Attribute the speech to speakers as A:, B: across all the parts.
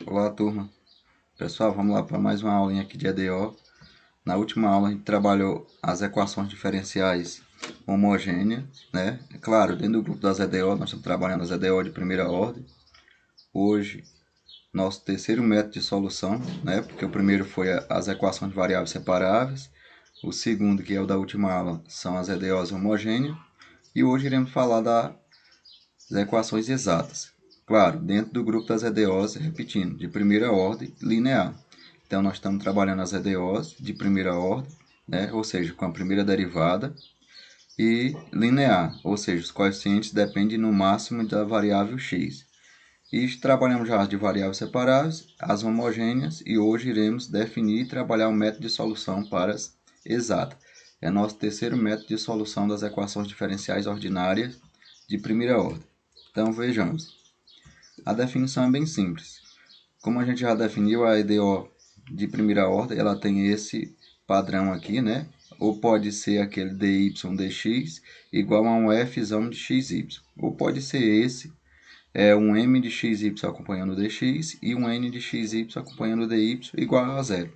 A: Olá, turma. Pessoal, vamos lá para mais uma aulinha aqui de EDO. Na última aula a gente trabalhou as equações diferenciais homogêneas, né? É claro, dentro do grupo das EDO, nós estamos trabalhando as EDO de primeira ordem. Hoje, nosso terceiro método de solução, né? Porque o primeiro foi as equações de variáveis separáveis. O segundo, que é o da última aula, são as EDOs homogêneas. E hoje iremos falar das equações exatas. Claro, dentro do grupo das EDOs, repetindo, de primeira ordem linear. Então, nós estamos trabalhando as EDOs de primeira ordem, né? Ou seja, com a primeira derivada, e linear, ou seja, os coeficientes dependem no máximo da variável x. E trabalhamos já as de variáveis separáveis, as homogêneas, e hoje iremos definir e trabalhar o método de solução para as exatas. É nosso terceiro método de solução das equações diferenciais ordinárias de primeira ordem. Então, vejamos. A definição é bem simples. Como a gente já definiu, a EDO de primeira ordem, ela tem esse padrão aqui, né? Ou pode ser aquele dy dx igual a um fzão de xy. Ou pode ser esse, um m de xy acompanhando dx e um n de xy acompanhando dy igual a zero.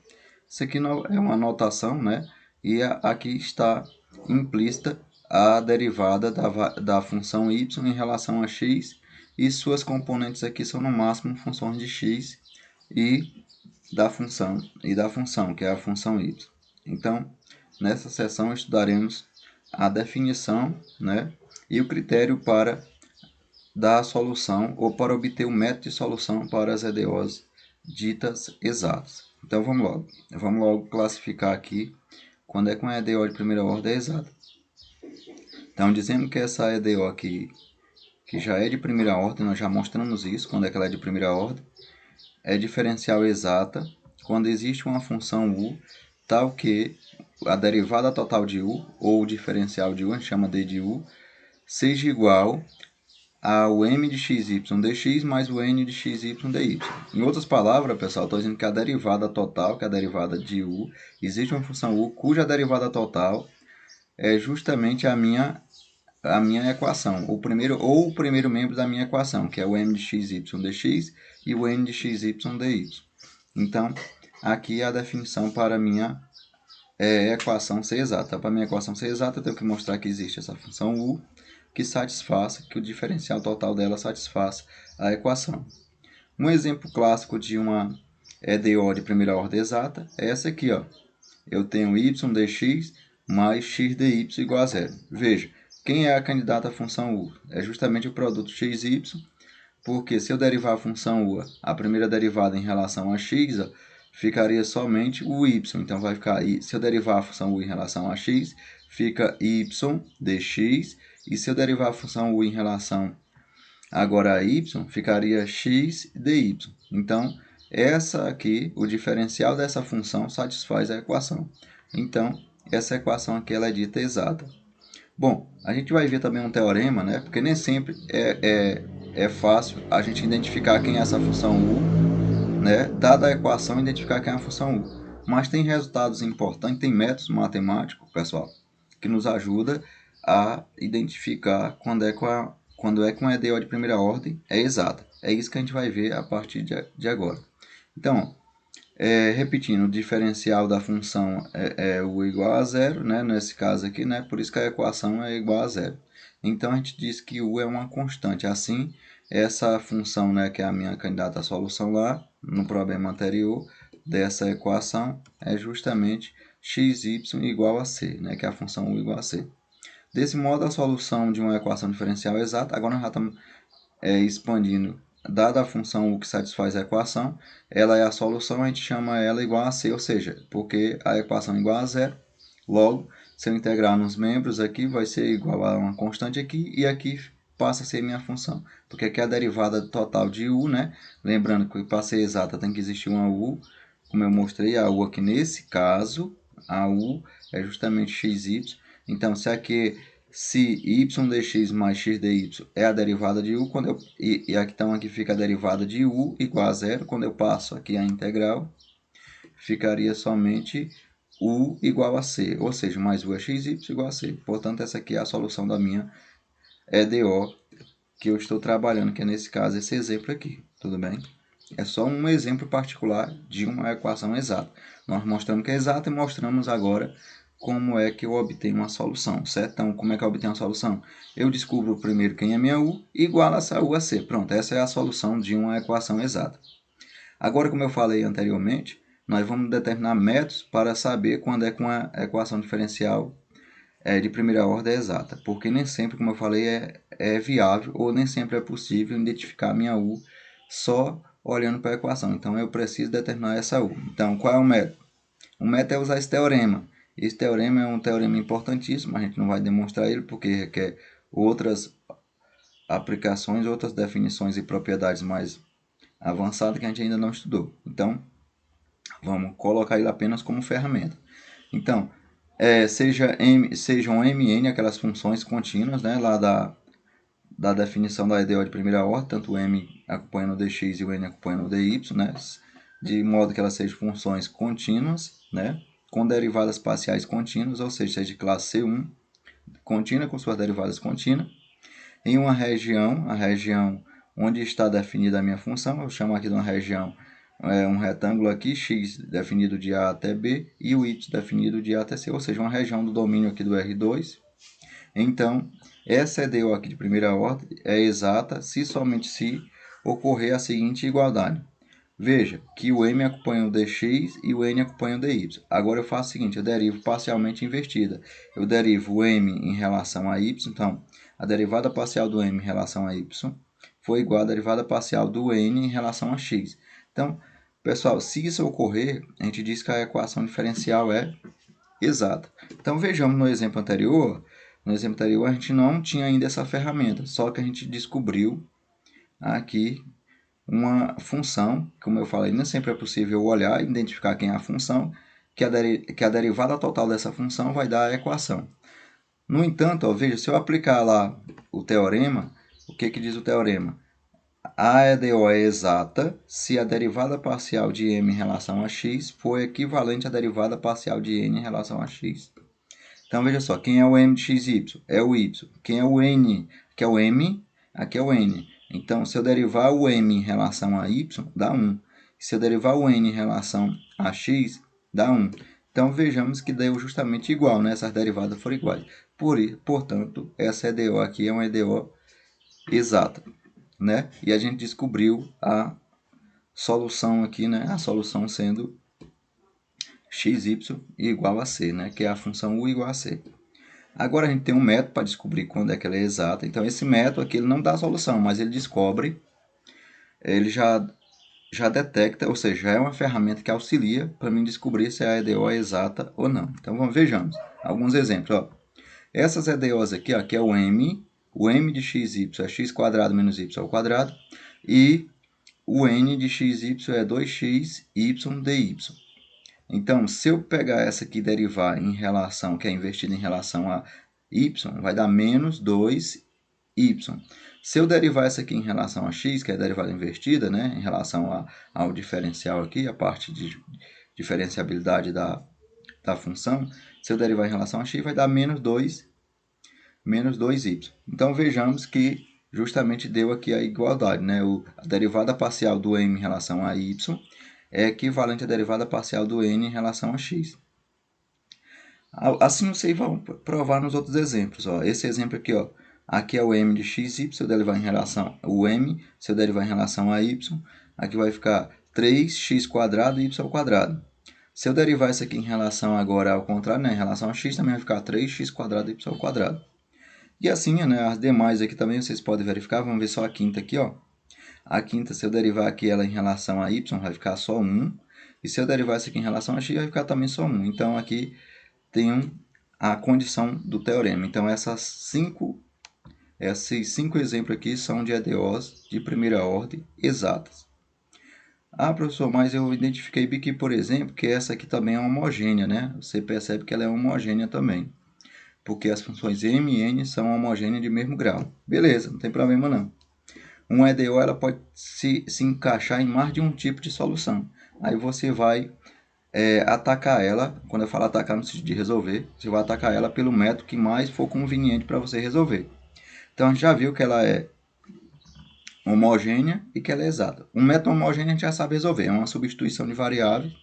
A: Isso aqui é uma notação, né? E aqui está implícita a derivada da função y em relação a x, e suas componentes aqui são no máximo funções de x e da função, que é a função y. Então, nessa seção estudaremos a definição, né, e o critério para dar a solução ou para obter o método de solução para as EDOs ditas exatas. Então, vamos logo classificar aqui quando é que uma EDO de primeira ordem é exata. Então, dizendo que essa EDO aqui, que já é de primeira ordem, nós já mostramos isso, quando é que ela é de primeira ordem, é diferencial exata quando existe uma função u tal que a derivada total de u, ou o diferencial de u, a gente chama de u, seja igual ao m de xy dx mais o n de xy dy. Em outras palavras, pessoal, estou dizendo que a derivada total, que é a derivada de u, existe uma função u cuja derivada total é justamente a minha equação, o primeiro membro da minha equação, que é o m de xy dx e o n de xy dy. Então, aqui é a definição para a minha equação ser exata. Para a minha equação ser exata, eu tenho que mostrar que existe essa função u que o diferencial total dela satisfaça a equação. Um exemplo clássico de uma EDO de primeira ordem exata é essa aqui, ó. Eu tenho y dx mais x dy igual a zero. Veja, quem é a candidata à função u? É justamente o produto xy, porque se eu derivar a função u, a primeira derivada em relação a x, ó, ficaria somente o y. Então, vai ficar, se eu derivar a função u em relação a x, fica y dx. E se eu derivar a função u em relação agora a y, ficaria x dy. Então, essa aqui, o diferencial dessa função satisfaz a equação. Então, essa equação aqui ela é dita exata. Bom, a gente vai ver também um teorema, né? Porque nem sempre é fácil a gente identificar quem é essa função u, né? Dada a equação, identificar quem é a função u. Mas tem resultados importantes, tem métodos matemáticos, pessoal, que nos ajuda a identificar quando é que uma EDO de primeira ordem é exata. É isso que a gente vai ver a partir de agora. Então, repetindo, o diferencial da função é u igual a zero, né? Nesse caso aqui, né? Por isso que a equação é igual a zero. Então, a gente diz que u é uma constante. Assim, essa função, né, que é a minha candidata à solução lá, no problema anterior, dessa equação, é justamente xy igual a c, né, que é a função u igual a c. Desse modo, a solução de uma equação diferencial exata, agora nós já estamos expandindo, dada a função u que satisfaz a equação, ela é a solução, a gente chama ela igual a c, ou seja, porque a equação é igual a zero, logo, se eu integrar nos membros aqui, vai ser igual a uma constante aqui, e aqui passa a ser minha função, porque aqui é a derivada total de u, né? Lembrando que para ser exata tem que existir uma u, como eu mostrei, a u aqui nesse caso, a u é justamente xy, então se aqui y dx mais x dy é a derivada de u, e aqui, então aqui fica a derivada de u igual a zero, quando eu passo aqui a integral, ficaria somente u igual a c, ou seja, mais u é xy igual a c. Portanto, essa aqui é a solução da minha EDO que eu estou trabalhando, que é nesse caso esse exemplo aqui, tudo bem? é só um exemplo particular de uma equação exata. Nós mostramos que é exata e mostramos agora como é que eu obtenho uma solução, certo? Então, como é que eu obtenho uma solução? Eu descubro primeiro quem é minha U e igualo essa U a C. Pronto, essa é a solução de uma equação exata. Agora, como eu falei anteriormente, nós vamos determinar métodos para saber quando é que uma equação diferencial de primeira ordem é exata, porque nem sempre, como eu falei, é viável ou nem sempre é possível identificar a minha U só olhando para a equação. Então, eu preciso determinar essa U. Então, qual é o método? O método é usar esse teorema. Esse teorema é um teorema importantíssimo, a gente não vai demonstrar ele porque requer outras aplicações, outras definições e propriedades mais avançadas que a gente ainda não estudou. Então, vamos colocar ele apenas como ferramenta. Então, sejam mn, aquelas funções contínuas, né, lá da definição da EDO de primeira ordem, tanto o m acompanhando o dx e o n acompanhando o dy, né, de modo que elas sejam funções contínuas, né, com derivadas parciais contínuas, ou seja de classe C1, contínua com suas derivadas contínuas, em uma região, a região onde está definida a minha função, eu chamo aqui de uma região, um retângulo aqui, x definido de A até B, e o y definido de A até C, ou seja, uma região do domínio aqui do R2. Então, essa EDO aqui de primeira ordem é exata se somente se ocorrer a seguinte igualdade. Veja que o m acompanha o dx e o n acompanha o dy. Agora eu faço o seguinte, eu derivo parcialmente invertida. Eu derivo o m em relação a y, então a derivada parcial do m em relação a y foi igual à derivada parcial do n em relação a x. Então, pessoal, se isso ocorrer, a gente diz que a equação diferencial é exata. Então, vejamos no exemplo anterior. No exemplo anterior, a gente não tinha ainda essa ferramenta, só que a gente descobriu aqui uma função, como eu falei, nem sempre é possível olhar e identificar quem é a função, que a derivada total dessa função vai dar a equação. No entanto, ó, veja, se eu aplicar lá o teorema, o que diz o teorema? A EDO é exata se a derivada parcial de m em relação a x for equivalente à derivada parcial de n em relação a x. Então, veja só, quem é o m de xy? É o y. Quem é o n? Aqui é o m, aqui é o n. Então, se eu derivar o m em relação a y, dá 1. Se eu derivar o n em relação a x, dá 1. Então, vejamos que deu justamente igual, né? Essas derivadas foram iguais. Portanto, essa EDO aqui é uma EDO exata, né? E a gente descobriu a solução aqui, né? A solução sendo xy igual a c, né? Que é a função u igual a c. Agora a gente tem um método para descobrir quando é que ela é exata. Então esse método aqui ele não dá a solução, mas ele descobre, ele já detecta, ou seja, já é uma ferramenta que auxilia para mim descobrir se a EDO é exata ou não. Então vejamos alguns exemplos. Ó. Essas EDOs aqui, ó, que é o m de xy é x quadrado menos y ao quadrado, e o n de xy é 2x y dy. Então, se eu pegar essa aqui e derivar em relação, que é invertida em relação a y, vai dar menos 2y. Se eu derivar essa aqui em relação a x, que é a derivada invertida, né, em relação ao diferencial aqui, a parte de diferenciabilidade da função, se eu derivar em relação a x, vai dar menos 2y. Então, vejamos que justamente deu aqui a igualdade, né? A derivada parcial do m em relação a y é equivalente à derivada parcial do n em relação a x. Assim vocês vão provar nos outros exemplos. Ó. Esse exemplo aqui, ó, aqui é o m de xy, se eu derivar em relação ao m, se eu derivar em relação a y, aqui vai ficar 3x quadrado y ao quadrado. Se eu derivar isso aqui em relação agora ao contrário, né, em relação a x, também vai ficar 3x quadrado y ao quadrado. E assim, né, as demais aqui também vocês podem verificar. Vamos ver só a quinta aqui, ó. A quinta, se eu derivar aqui ela em relação a y, vai ficar só 1. E se eu derivar isso aqui em relação a x, vai ficar também só 1. Então, aqui tem a condição do teorema. Então, esses cinco exemplos aqui são de EDOs de primeira ordem exatas. Ah, professor, mas eu identifiquei aqui, por exemplo, que essa aqui também é homogênea, né? Você percebe que ela é homogênea também. Porque as funções m e n são homogêneas de mesmo grau. Beleza, não tem problema não. Uma EDO ela pode se encaixar em mais de um tipo de solução. Aí você vai atacar ela, quando eu falo atacar no sentido de resolver, você vai atacar ela pelo método que mais for conveniente para você resolver. Então a gente já viu que ela é homogênea e que ela é exata. Um método homogêneo a gente já sabe resolver, é uma substituição de variáveis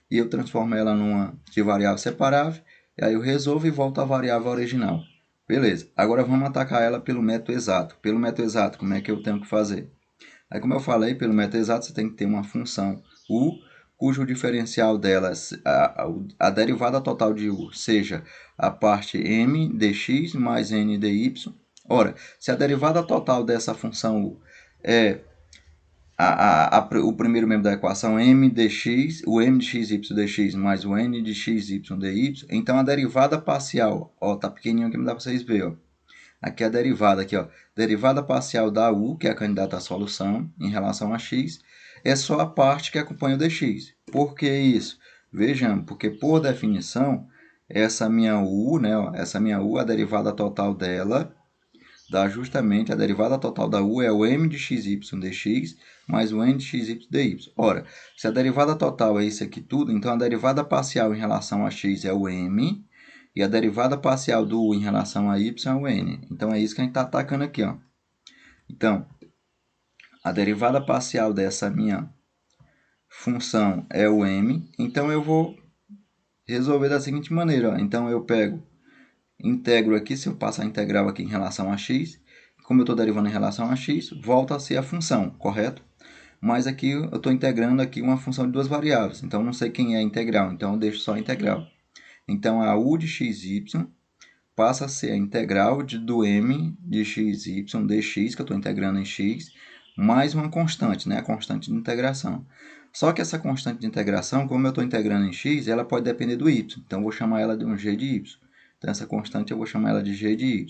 A: e eu transformo ela numa de variável separável, e aí eu resolvo e volto à variável original. Beleza, agora vamos atacar ela pelo método exato. Pelo método exato, como é que eu tenho que fazer? Aí, como eu falei, pelo método exato, você tem que ter uma função u, cujo diferencial dela, a derivada total de u, seja a parte m dx mais n dy. Ora, se a derivada total dessa função u é o primeiro membro da equação m dx, o m de xy dx mais o n de xy dy, então a derivada parcial, ó, tá pequenininho aqui, não dá para vocês verem, ó. Aqui é a derivada, aqui, ó, derivada parcial da u, que é a candidata à solução, em relação a x, é só a parte que acompanha o dx. Por que isso? Vejamos, porque por definição, essa minha u, né, ó, essa minha u, a derivada total dela, dá justamente a derivada total da u é o m de xy dx mais o n de xy dy. Ora, se a derivada total é isso aqui tudo, então a derivada parcial em relação a x é o m, e a derivada parcial do u em relação a y é o n. Então, é isso que a gente está atacando aqui, ó. Então, a derivada parcial dessa minha função é o m. Então, eu vou resolver da seguinte maneira, ó. Então, eu pego, integro aqui, se eu passar a integral aqui em relação a x, como eu estou derivando em relação a x, volta a ser a função, correto? Mas aqui eu estou integrando aqui uma função de duas variáveis, então não sei quem é a integral, então eu deixo só a integral. Então, a u de xy passa a ser a integral do m de xy dx, que eu estou integrando em x, mais uma constante, né? A constante de integração. Só que essa constante de integração, como eu estou integrando em x, ela pode depender do y. Então, eu vou chamar ela de um g de y. Então, essa constante eu vou chamar ela de g de y.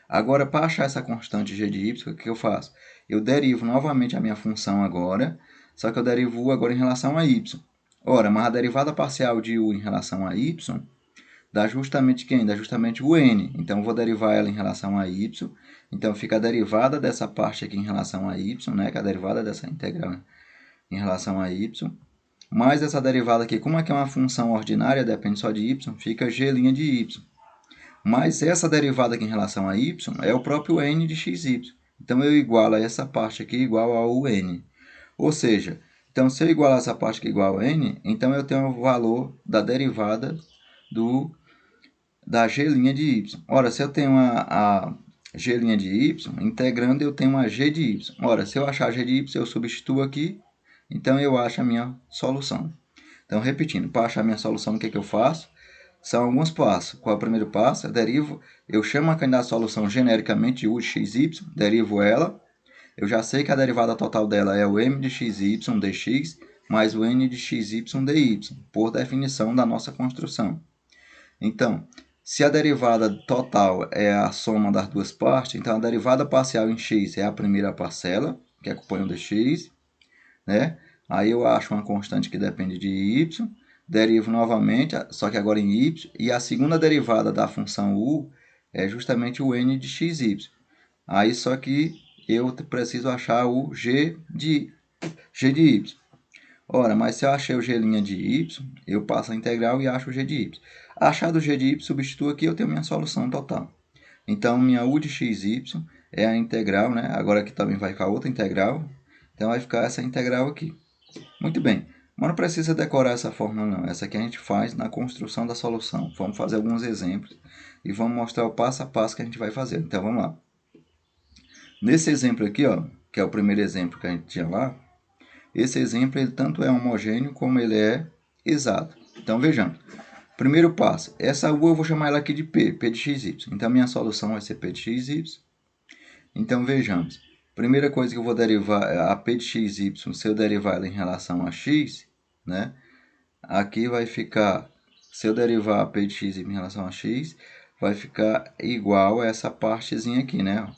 A: Agora, para achar essa constante g de y, o que eu faço? Eu derivo novamente a minha função agora, só que eu derivo u agora em relação a y. Ora, mas a derivada parcial de u em relação a y dá justamente quem? Dá justamente o n. Então, eu vou derivar ela em relação a y. Então, fica a derivada dessa parte aqui em relação a y, né? Que é a derivada dessa integral em relação a y. Mais essa derivada aqui, como aqui é uma função ordinária, depende só de y, fica g' de y. Mas essa derivada aqui em relação a y é o próprio n de xy. Então, eu igualo essa parte aqui igual ao n. Ou seja, então, se eu igualar essa parte aqui igual a n, então eu tenho o valor da derivada da g' de y. Ora, se eu tenho a g' de y, integrando eu tenho uma g de y. Ora, se eu achar a g de y, eu substituo aqui, então eu acho a minha solução. Então, repetindo, para achar a minha solução, o que eu faço? São alguns passos. Qual é o primeiro passo? Eu derivo, eu chamo a candidata solução genericamente de u de xy, derivo ela. Eu já sei que a derivada total dela é o m de xy dx mais o n de xy dy, por definição da nossa construção. Então, se a derivada total é a soma das duas partes, então a derivada parcial em x é a primeira parcela, que acompanha o dx, né? Aí eu acho uma constante que depende de y, derivo novamente, só que agora em y, e a segunda derivada da função u é justamente o n de xy. Aí só que eu preciso achar o g de y. Ora, mas se eu achei o g' de y, eu passo a integral e acho o g de y. Achado o g de y, substituo aqui, eu tenho minha solução total. Então, minha u de xy é a integral, né? Agora aqui também vai ficar outra integral. Então, vai ficar essa integral aqui. Muito bem. Mas não precisa decorar essa fórmula, não. Essa aqui a gente faz na construção da solução. Vamos fazer alguns exemplos e vamos mostrar o passo a passo que a gente vai fazer. Então, vamos lá. Nesse exemplo aqui, ó, que é o primeiro exemplo que a gente tinha lá, esse exemplo ele tanto é homogêneo como ele é exato. Então, vejamos. Primeiro passo, essa u eu vou chamar ela aqui de p, p de xy. Então, minha solução vai ser p de xy. Então, vejamos. Primeira coisa que eu vou derivar a p de xy, se eu derivar ela em relação a x, né? Aqui vai ficar, se eu derivar a p de xy em relação a x, vai ficar igual a essa partezinha aqui, né?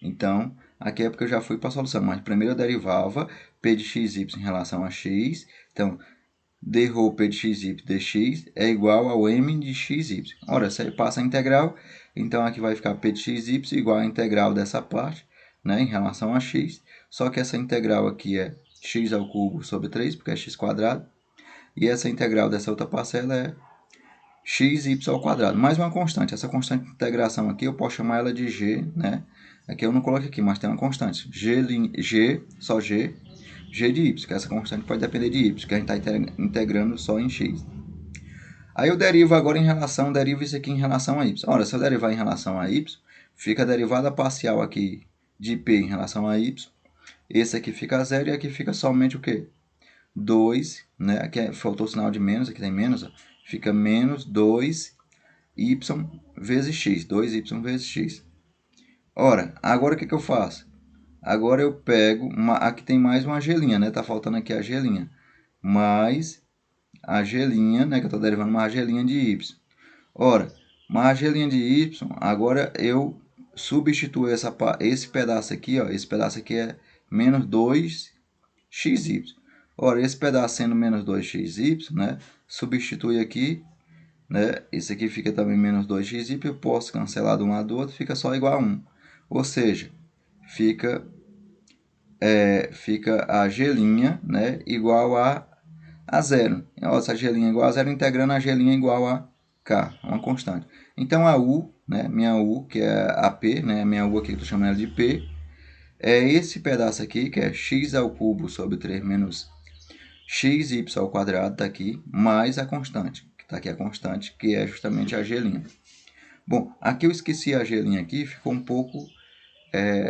A: Então, aqui é porque eu já fui para a solução, mas primeiro eu derivava p de xy em relação a x. Então, d rho p de xy dx é igual ao m de xy. Ora, se passa a integral, então aqui vai ficar p de xy igual a integral dessa parte, né, em relação a x. Só que essa integral aqui é x ao cubo sobre 3, porque é x quadrado. E essa integral dessa outra parcela é xy ao quadrado. Mais uma constante. Essa constante de integração aqui eu posso chamar ela de g, né, Aqui eu não coloquei aqui, mas tem uma constante. G, só G, G de Y, que essa constante pode depender de Y, que a gente está integrando só em X. Aí eu derivo agora derivo isso aqui em relação a Y. Ora, se eu derivar em relação a Y, fica a derivada parcial aqui de P em relação a Y. Esse aqui fica zero e aqui fica somente o quê? 2, né? Aqui faltou o sinal de menos, aqui tem menos, ó. Fica menos 2y vezes x, 2y vezes x. Ora, agora o que eu faço? Agora eu pego, aqui tem mais uma gelinha, né? Tá faltando aqui a gelinha. Mais a gelinha, né? Que eu estou derivando uma gelinha de y. Ora, uma gelinha de y, agora eu substituo esse pedaço aqui, ó. Esse pedaço aqui é menos 2xy. Ora, esse pedaço sendo menos 2xy, né? Substitui aqui, né? Esse aqui fica também menos 2xy, eu posso cancelar de um lado do outro, fica só igual a 1. Ou seja, fica a gelinha, né, igual a zero. Essa gelinha igual a zero, integrando a gelinha igual a K, uma constante. Então, a U, né, minha U, que é a P, né, minha U aqui que eu estou chamando ela de P, é esse pedaço aqui, que é x ao cubo sobre 3 menos xy ao quadrado, está aqui, mais a constante, que está aqui a constante, que é justamente a gelinha. Bom, aqui eu esqueci a gelinha aqui, ficou um pouco,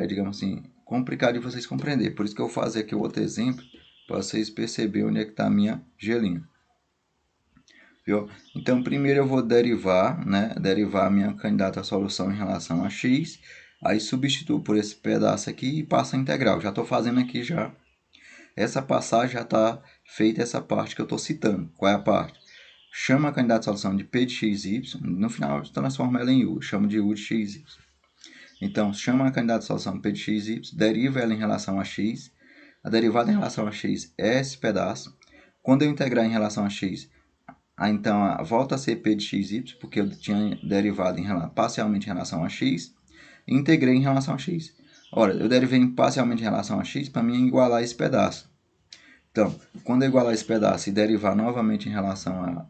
A: digamos assim, complicado de vocês compreenderem. Por isso que eu vou fazer aqui outro exemplo, para vocês perceberem onde é que está a minha gelinha. Viu? Então, primeiro eu vou derivar, né? Derivar a minha candidata à solução em relação a x. Aí substituo por esse pedaço aqui e passo a integral. Já estou fazendo aqui já. Essa passagem já está feita essa parte que eu estou citando. Qual é a parte? Chama a candidata à solução de p de xy. No final, eu transformo ela em u. Chamo de u de xy. Então, chama a candidata à solução de p de xy. Deriva ela em relação a x. A derivada em relação a x é esse pedaço. Quando eu integrar em relação a x, então volta a ser p de xy, porque eu tinha derivado parcialmente em relação a x, e integrei em relação a x. Ora, eu derivei parcialmente em relação a x para mim igualar esse pedaço. Então, quando eu igualar esse pedaço e derivar novamente em relação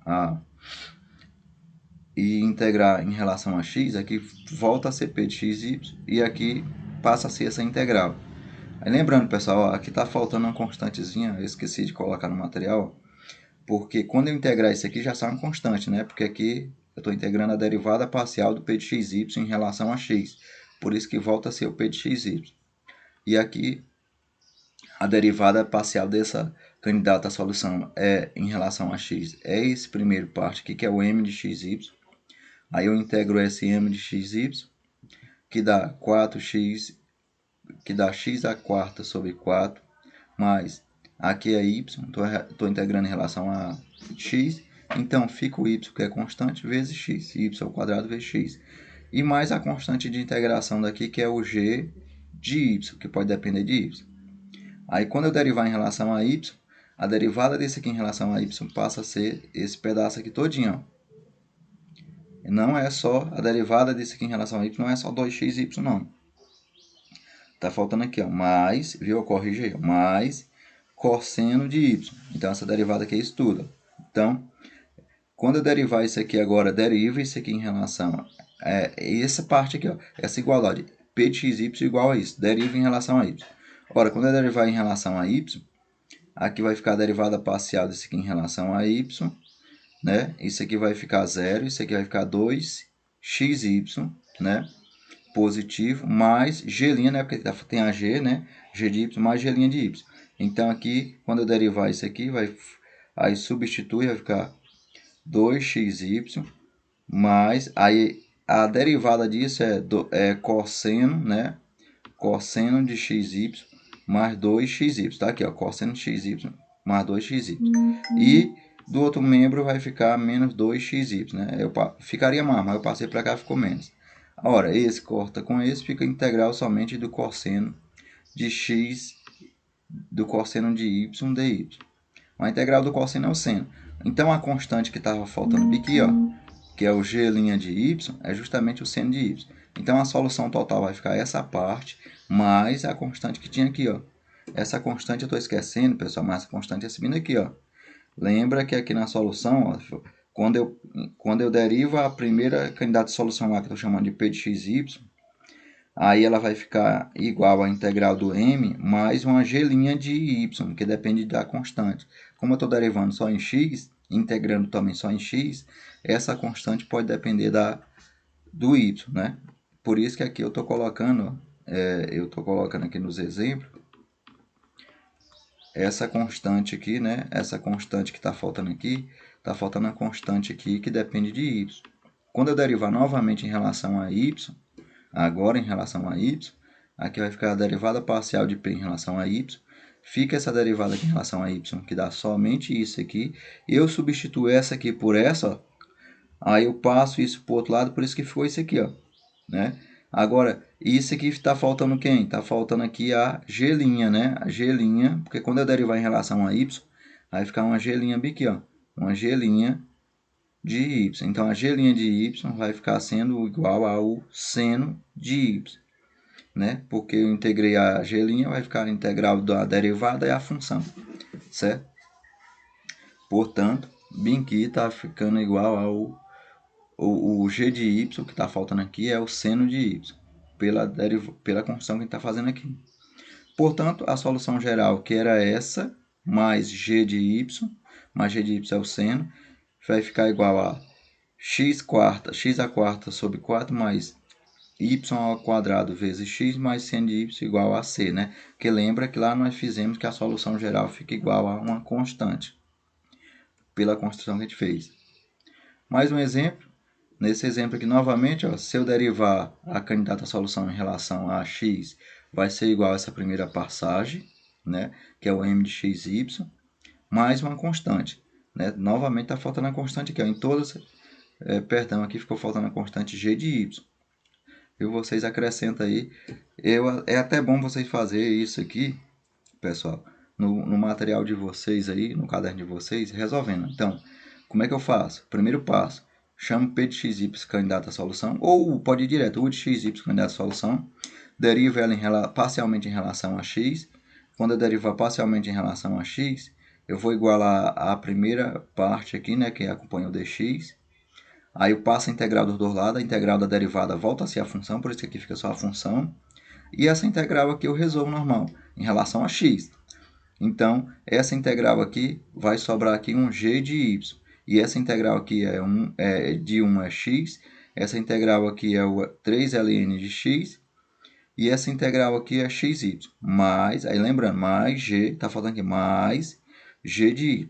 A: e integrar em relação a x, aqui volta a ser p de xy e aqui passa a ser essa integral. Aí, lembrando, pessoal, ó, aqui está faltando uma constantezinha, eu esqueci de colocar no material, porque quando eu integrar isso aqui já sai uma constante, né? Porque aqui eu estou integrando a derivada parcial do p de xy em relação a x. Por isso que volta a ser o p de xy. E aqui a derivada parcial dessa candidata à solução em relação a x é esse primeiro parte aqui, que é o m de xy. Aí eu integro esse m de xy, que dá 4x, que dá x à quarta sobre 4, mais aqui é y, estou integrando em relação a x, então fica o y, que é constante, vezes x, y ao quadrado vezes x. E mais a constante de integração daqui, que é o g de y, que pode depender de y. Aí quando eu derivar em relação a y, a derivada desse aqui em relação a y passa a ser esse pedaço aqui todinho. Ó. Não é só, a derivada desse aqui em relação a y não é só 2xy, não. Tá faltando aqui, ó, mais, viu? Corrige aí, mais cosseno de y. Então, essa derivada aqui é isso tudo. Então, quando eu derivar isso aqui agora, deriva isso aqui em relação a essa parte aqui, ó, essa igualdade, p de xy igual a isso, deriva em relação a y. Ora, quando eu derivar em relação a y, aqui vai ficar a derivada parcial desse aqui em relação a y, né? Isso aqui vai ficar zero, isso aqui vai ficar 2xy, né? Positivo, mais g', né? Porque tem a g, né? G de y mais g' de y. Então, aqui, quando eu derivar isso aqui, aí substitui, vai ficar 2xy, mais, aí a derivada disso é cosseno, né? Cosseno de xy mais 2xy. Tá aqui, ó, cosseno de xy mais 2xy. E do outro membro vai ficar menos 2xy, né? Ficaria mais, mas eu passei para cá, ficou menos. Ora, esse corta com esse, fica integral somente do cosseno de x, do cosseno de y dy. A integral do cosseno é o seno. Então, a constante que estava faltando aqui, ó, que é o g' de y, é justamente o seno de y. Então, a solução total vai ficar essa parte, mais a constante que tinha aqui, ó. Essa constante eu estou esquecendo, pessoal, mas essa constante é subindo aqui, ó. Lembra que aqui na solução, ó, quando eu derivo a primeira candidata de solução lá, que eu estou chamando de p de xy, Aí ela vai ficar igual à integral do m mais uma g' de y, que depende da constante. Como eu estou derivando só em x, integrando também só em x, essa constante pode depender do y, né? Por isso que aqui eu estou colocando aqui nos exemplos, essa constante aqui, né? Essa constante que está faltando a constante aqui que depende de y. Quando eu derivar novamente em relação a y, agora em relação a y, aqui vai ficar a derivada parcial de p em relação a y, fica essa derivada aqui em relação a y, que dá somente isso aqui, eu substituo essa aqui por essa, ó, aí eu passo isso para o outro lado, por isso que ficou isso aqui, ó, né? Agora, isso aqui está faltando quem? Está faltando aqui a g', né? A g', porque quando eu derivar em relação a y, vai ficar uma g' bem aqui, ó, uma g' de y. Então, a g' de y vai ficar sendo igual ao seno de y, né? Porque eu integrei a g', vai ficar a integral da derivada e a função, certo? Portanto, bem aqui está ficando igual ao o g de y, que está faltando aqui, é o seno de y, pela construção que a gente está fazendo aqui. Portanto, a solução geral, que era essa, mais g de y, mais g de y é o seno, vai ficar igual a x a quarta sobre 4 mais y ao quadrado vezes x mais seno de y igual a c, né? Porque lembra que lá nós fizemos que a solução geral fica igual a uma constante, pela construção que a gente fez. Mais um exemplo. Nesse exemplo aqui, novamente, ó, se eu derivar a candidata à solução em relação a x, vai ser igual a essa primeira passagem, né, que é o m de xy, mais uma constante. Né? Novamente está faltando a constante aqui. Ó, em todas, perdão, aqui ficou faltando a constante g de y. E vocês acrescentam aí. É até bom vocês fazerem isso aqui, pessoal, no material de vocês aí, no caderno de vocês, resolvendo. Então, como é que eu faço? Primeiro passo. Chamo P de xy candidato à solução, ou pode ir direto, U de xy candidato à solução, derivo ela parcialmente em relação a x. Quando eu derivar parcialmente em relação a x, eu vou igualar a primeira parte aqui, né, que acompanha o dx. Aí eu passo a integral dos dois lados, a integral da derivada volta a ser a função, por isso que aqui fica só a função. E essa integral aqui eu resolvo normal, em relação a x. Então, essa integral aqui vai sobrar aqui um g de y. E essa integral aqui de 1 é x. Essa integral aqui é o 3ln de x. E essa integral aqui é xy. Mais, aí lembrando, mais g, está faltando aqui, mais g de y.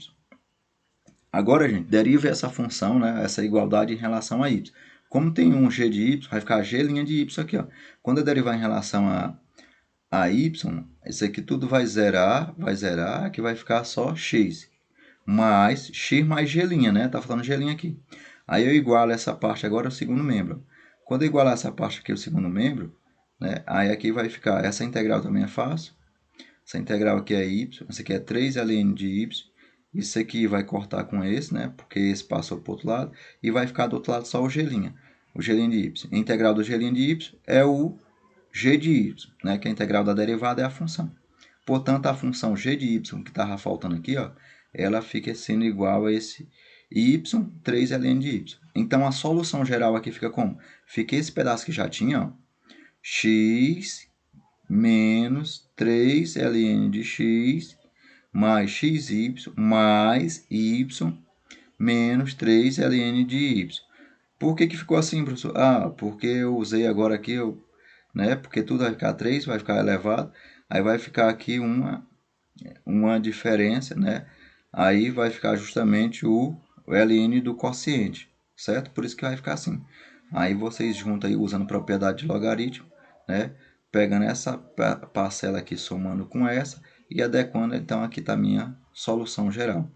A: Agora, gente, deriva essa função, né, essa igualdade em relação a y. Como tem um g de y, vai ficar g' de y aqui. Ó. Quando eu derivar em relação a y, isso aqui tudo vai zerar, que vai ficar só x. Mais x mais g', né? Tá faltando g' aqui. Aí eu igualo essa parte agora ao segundo membro. Quando eu igualar essa parte aqui ao segundo membro, né? Aí aqui vai ficar, essa integral também é fácil. Essa integral aqui é y, essa aqui é 3ln de y. Isso aqui vai cortar com esse, né? Porque esse passou para o outro lado. E vai ficar do outro lado só o g'. O g' de y. A integral do g' de y é o g de y, né, que a integral da derivada é a função. Portanto, a função g de y que estava faltando aqui, ó, ela fica sendo igual a esse y 3ln de y. Então, a solução geral aqui fica como? Fica esse pedaço que já tinha, ó, x menos 3ln de x mais xy mais y menos 3ln de y. Por que ficou assim, professor? Ah, porque eu usei agora aqui, né? Porque tudo vai ficar 3, vai ficar elevado. Aí vai ficar aqui uma diferença, né? Aí vai ficar justamente o ln do quociente, certo? Por isso que vai ficar assim. Aí vocês juntam aí usando propriedade de logaritmo, né? Pegando essa parcela aqui, somando com essa e adequando, então aqui está a minha solução geral.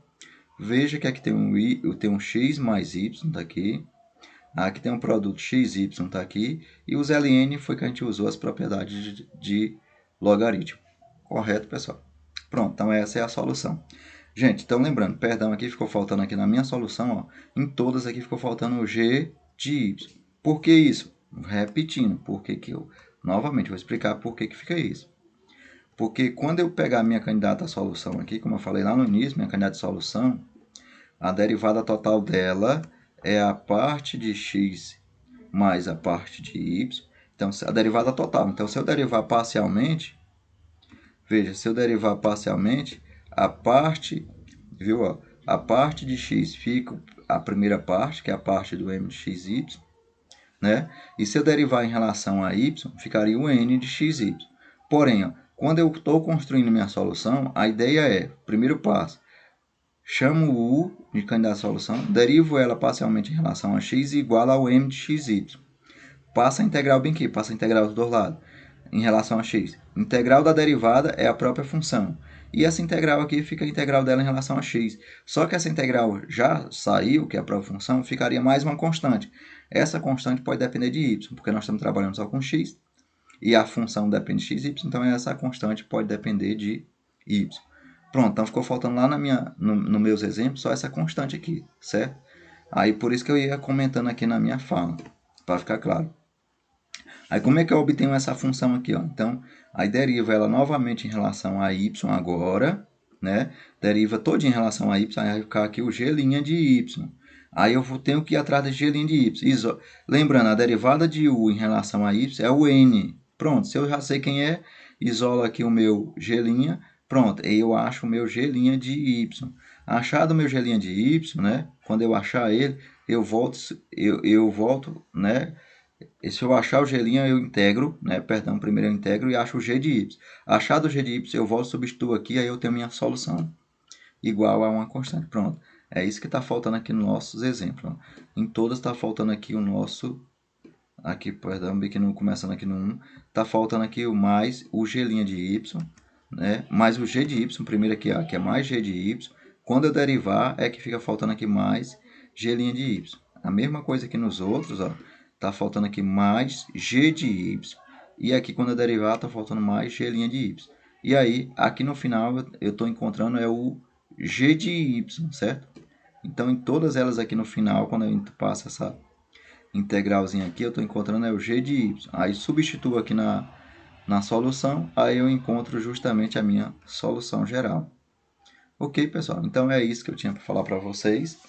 A: Veja que aqui tem um x mais y, está aqui. Aqui tem um produto xy, está aqui, e os ln foi que a gente usou as propriedades de logaritmo. Correto, pessoal? Pronto, então essa é a solução. Gente, então lembrando, perdão, aqui ficou faltando aqui na minha solução, ó, em todas aqui ficou faltando o g de y. Por que isso? Repetindo, porque que eu, novamente, vou explicar por que fica isso. Porque quando eu pegar a minha candidata à solução aqui, como eu falei lá no início, minha candidata à solução, a derivada total dela é a parte de x mais a parte de y. Então, a derivada total. Então, se eu derivar parcialmente, veja, se eu derivar parcialmente, a parte, viu, ó, a parte de x fica a primeira parte, que é a parte do m de xy, né? E se eu derivar em relação a y, ficaria o n de xy. Porém, ó, quando eu estou construindo minha solução, a ideia é, primeiro passo, chamo o u de candidato à solução, derivo ela parcialmente em relação a x igual ao m de xy. Passa a integral bem aqui, passa a integral dos dois lados, em relação a x. Integral da derivada é a própria função. E essa integral aqui fica a integral dela em relação a x. Só que essa integral já saiu, que é a própria função, ficaria mais uma constante. Essa constante pode depender de y, porque nós estamos trabalhando só com x, e a função depende de xy, então essa constante pode depender de y. Pronto, então ficou faltando lá nos meus exemplos só essa constante aqui, certo? Aí por isso que eu ia comentando aqui na minha fala, para ficar claro. Aí como é que eu obtenho essa função aqui? Ó? Então, aí deriva ela novamente em relação a y agora, né? Deriva todo em relação a y, aí vai ficar aqui o g' de y. Aí eu tenho que ir atrás de g' de y. Lembrando, a derivada de u em relação a y é o n. Pronto, se eu já sei quem é, isolo aqui o meu g', pronto, aí eu acho o meu g' de y. Achado o meu g' de y, né? Quando eu achar ele, eu volto, né? E se eu achar o g', eu integro, né? Perdão, primeiro eu integro e acho o g de y. Achado o g de y, eu volto, substituo aqui, aí eu tenho minha solução igual a uma constante. Pronto. É isso que está faltando aqui nos nossos exemplos. Ó. Em todas está faltando aqui o nosso... Aqui, perdão, bem que não começando aqui no 1. Está faltando aqui o mais o g' de y, né? Mais o g de y, primeiro aqui, ó, que é mais g de y. Quando eu derivar, é que fica faltando aqui mais g' de y. A mesma coisa aqui nos outros, ó. Está faltando aqui mais g de y. E aqui, quando eu derivar, está faltando mais g' de y. E aí, aqui no final, eu estou encontrando o g de y, certo? Então, em todas elas aqui no final, quando eu passo essa integralzinha aqui, eu estou encontrando o g de y. Aí, substituo aqui na solução, aí eu encontro justamente a minha solução geral. Ok, pessoal? Então, é isso que eu tinha para falar para vocês.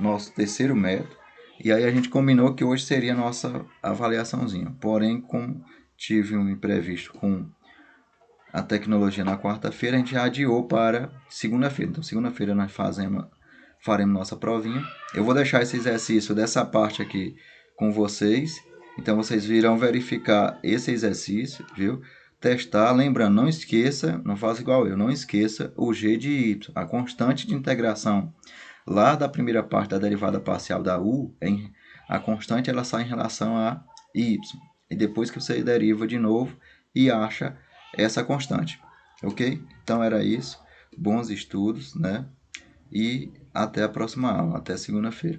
A: Nosso terceiro método. E aí a gente combinou que hoje seria a nossa avaliaçãozinha. Porém, como tive um imprevisto com a tecnologia na quarta-feira, a gente adiou para segunda-feira. Então, segunda-feira nós faremos nossa provinha. Eu vou deixar esse exercício dessa parte aqui com vocês. Então, vocês virão verificar esse exercício, viu? Testar. Lembrando, não esqueça, não faça igual eu, não esqueça o g de y, a constante de integração. Lá da primeira parte da derivada parcial da u, a constante ela sai em relação a y. E depois que você deriva de novo e acha essa constante. Ok? Então era isso. Bons estudos, né? E até a próxima aula. Até segunda-feira.